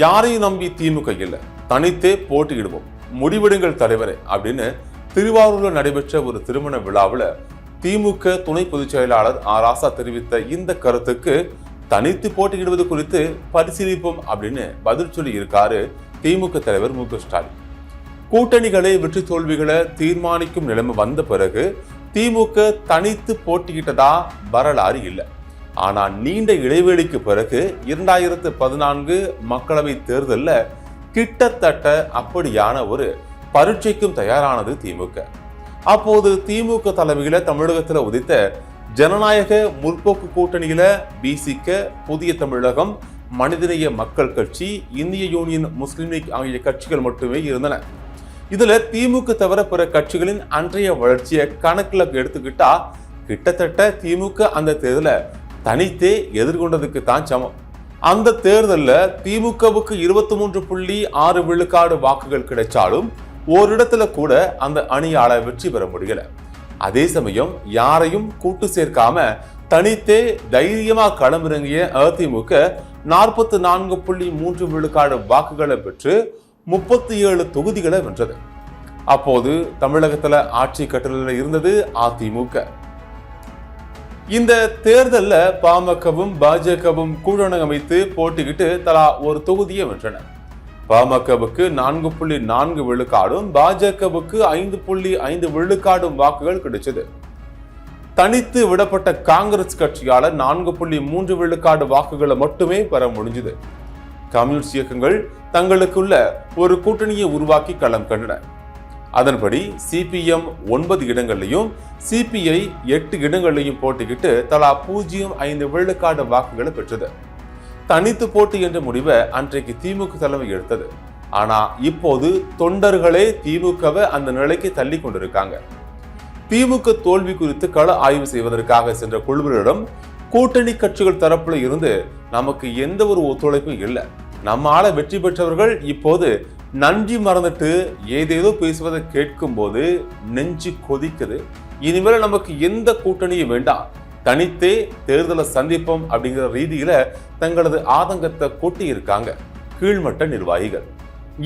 யாரையும் நம்பி திமுக இல்லை, தனித்தே போட்டியிடுவோம், முடிவெடுங்கள் தலைவரே அப்படின்னு திருவாரூரில் நடைபெற்ற ஒரு திருமண விழாவில் திமுக துணை பொதுச் செயலாளர் ராசா தெரிவித்த இந்த கருத்துக்கு தனித்து போட்டியிடுவது குறித்து பரிசீலிப்போம் அப்படின்னு பதில் சொல்லி இருக்காரு திமுக தலைவர் மு.க. ஸ்டாலின். கூட்டணிகளை வெற்றி தோல்விகளை தீர்மானிக்கும் நிலைமை வந்த பிறகு திமுக தனித்து போட்டியிட்டதா வரலாறு இல்லை. ஆனா நீண்ட இடைவெளிக்கு பிறகு 2014 மக்களவை தேர்தலில் கிட்டத்தட்ட அப்படியான ஒரு பரீட்சைக்கும் தயாரானது திமுக. அப்போது திமுக தலைமையில தமிழகத்துல உதித்த ஜனநாயக முற்போக்கு கூட்டணியில பிசிக, புதிய தமிழகம், மனிதநேய மக்கள் கட்சி, இந்திய யூனியன் முஸ்லிம் லீக் ஆகிய கட்சிகள் மட்டுமே இருந்தன. இதுல திமுக தவிர பிற கட்சிகளின் அன்றைய வளர்ச்சியை கணக்குல எடுத்துக்கிட்டா கிட்டத்தட்ட திமுக அந்த தேர்தலை தனித்தே எதிர்கொண்டதுக்கு தான் சமம். அந்த தேர்தலில் திமுகவுக்கு 23.6 விழுக்காடு வாக்குகள் கிடைச்சாலும் ஓரிடத்துல கூட அந்த அணியால வெற்றி பெற முடியல. அதே சமயம் யாரையும் கூட்டு சேர்க்காம தனித்தே தைரியமா களமிறங்கிய அதிமுக 44.3 விழுக்காடு வாக்குகளை பெற்று 37 தொகுதிகளை வென்றது. அப்போது தமிழகத்துல ஆட்சி கட்டளையில் இருந்தது அதிமுக. இந்த தேர்தலில் பாமகவும் பாஜகவும் கூட்டணி அமைத்து போட்டிக்கிட்டு தலா ஒரு தொகுதியை வென்றன. பாமகவுக்கு 4.4 விழுக்காடும் பாஜகவுக்கு 5.5 விழுக்காடும் வாக்குகள் கிடைச்சது. தனித்து விடப்பட்ட காங்கிரஸ் கட்சியால 4.3 விழுக்காடு வாக்குகளை மட்டுமே பெற முடிஞ்சது. கம்யூனிஸ்ட் இயக்கங்கள் தங்களுக்குள்ள ஒரு கூட்டணியை உருவாக்கி களம் கண்டன. அதன்படி சிபிஎம் 9 இடங்களையும் சிபிஐ 8 இடங்களையும் போட்டிக்கிட்டு தலா 0.5 விழுக்காடு வாக்குகளை பெற்றது. தனித்து போட்டி என்ற முடிவை அன்றைக்கு திமுக தலைமை எடுத்தது. ஆனா இப்போது தொண்டர்களே திமுகவை அந்த நிலைக்கு தள்ளி கொண்டிருக்காங்க. திமுக தோல்வி குறித்து கள ஆய்வு செய்வதற்காக சென்ற குழுவினரிடம் கூட்டணி கட்சிகள் தரப்புல இருந்து நமக்கு எந்த ஒரு ஒத்துழைப்பும் இல்லை, நம்மால வெற்றி பெற்றவர்கள் இப்போது நன்றி மறந்துட்டு ஏதேதோ பேசுவதை கேட்கும் போது நெஞ்சு கொதிக்குது, இனிமேல் நமக்கு எந்த கூட்டணியும் வேண்டாம், தனித்தே தேர்தலை சந்திப்போம் அப்படிங்கிற ரீதியில தங்களது ஆதங்கத்தை கொட்டி இருக்காங்க கீழ்மட்ட நிர்வாகிகள்.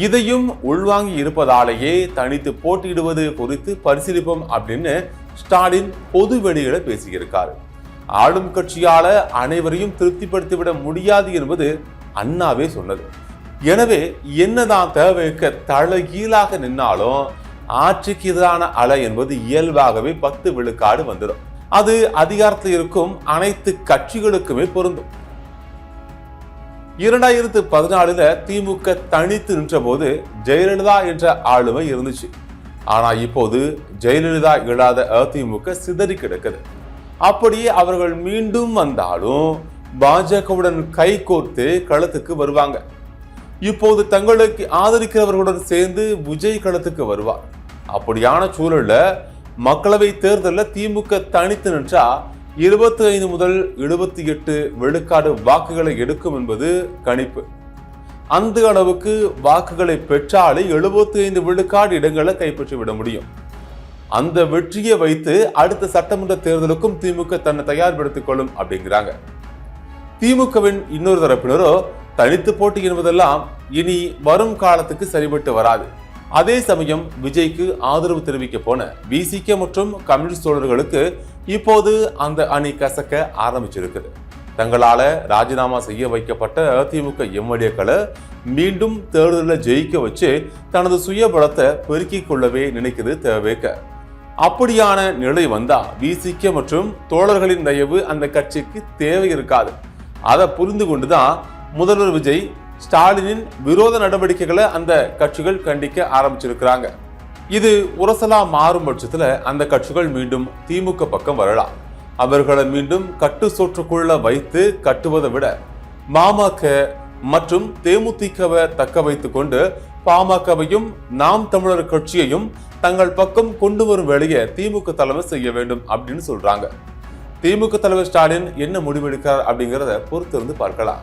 இதையும் உள்வாங்கி இருப்பதாலேயே தனித்து போட்டியிடுவது குறித்து பரிசீலிப்போம் அப்படின்னு ஸ்டாலின் பொது வெளியில பேசியிருக்காரு. ஆளும் கட்சியால அனைவரையும் திருப்திப்படுத்திவிட முடியாது என்பது அண்ணாவே சொன்னது. எனவே என்னதான் தேவைக்கு தலைகீழாக நின்னாலும் ஆட்சிக்கு எதிரான அலை என்பது இயல்பாகவே 10 விழுக்காடு வந்துடும். அது அதிகாரத்தில் இருக்கும் அனைத்து கட்சிகளுக்குமே பொருந்தும். 2014 திமுக தனித்து நின்ற போது ஜெயலலிதா என்ற ஆளுமை இருந்துச்சு. ஆனா இப்போது ஜெயலலிதா இல்லாத அதிமுக சிதறி கிடக்குது. அப்படியே அவர்கள் மீண்டும் வந்தாலும் பாஜகவுடன் கை கோர்த்து களத்துக்கு வருவாங்க. இப்போது தங்களுக்கு ஆதரிக்கிறவர்களுடன் சேர்ந்து விஜய் களத்துக்கு வருவார். அப்படியான சூழல்ல மக்களவை தேர்தலில் திமுக தனித்து நின்றா 25 முதல் 78 விழுக்காடு வாக்குகளை எடுக்கும் என்பது கணிப்பு. அந்த அளவுக்கு வாக்குகளை பெற்றாலே 75 விழுக்காடு இடங்களை கைப்பற்றி விட முடியும். அந்த வெற்றியை வைத்து அடுத்த சட்டமன்ற தேர்தலுக்கும் திமுக தன்னை தயார்படுத்திக் கொள்ளும் அப்படிங்கிறாங்க. திமுகவின் இன்னொரு தரப்பினரோ தனித்து போட்டி என்பதெல்லாம் இனி வரும் காலத்துக்கு சரிபட்டு வராது. அதே சமயம் விஜய்க்கு ஆதரவு தெரிவிக்க போன பிசிக மற்றும் கம்யூனிஸ்ட் தோழர்களுக்கு இப்போது அந்த அணி கசக்க ஆரம்பிச்சிருக்குது. தங்களால ராஜினாமா செய்ய வைக்கப்பட்ட அதிமுக எம்எல்ஏக்களை மீண்டும் தேர்தலில் ஜெயிக்க வச்சு தனது சுய பலத்தை பெருக்கிக் கொள்ளவே நினைக்குது தேவைக்க. அப்படியான நிலை வந்தா பிசிக மற்றும் தோழர்களின் தயவு அந்த கட்சிக்கு தேவை இருக்காது. அதை புரிந்து கொண்டுதான் முதல்வர் விஜய் ஸ்டாலினின் விரோத நடவடிக்கைகளை அந்த கட்சிகள் கண்டிக்க ஆரம்பிச்சிருக்கிறாங்க. இது உரசலா மாறும் பட்சத்துல அந்த கட்சிகள் மீண்டும் திமுக பக்கம் வரலாம். அவர்களை மீண்டும் கட்டு சோற்றுக்குள்ள வைத்து கட்டுவதை விட மாமக மற்றும் தேமுதிகவை தக்க வைத்துக் கொண்டு பாமகவையும் நாம் தமிழர் கட்சியையும் தங்கள் பக்கம் கொண்டு வரும் வேலையை திமுக தலைமை செய்ய வேண்டும் அப்படின்னு சொல்றாங்க. திமுக தலைவர் ஸ்டாலின் என்ன முடிவெடுக்கிறார் அப்படிங்கிறத பொறுத்திருந்து பார்க்கலாம்.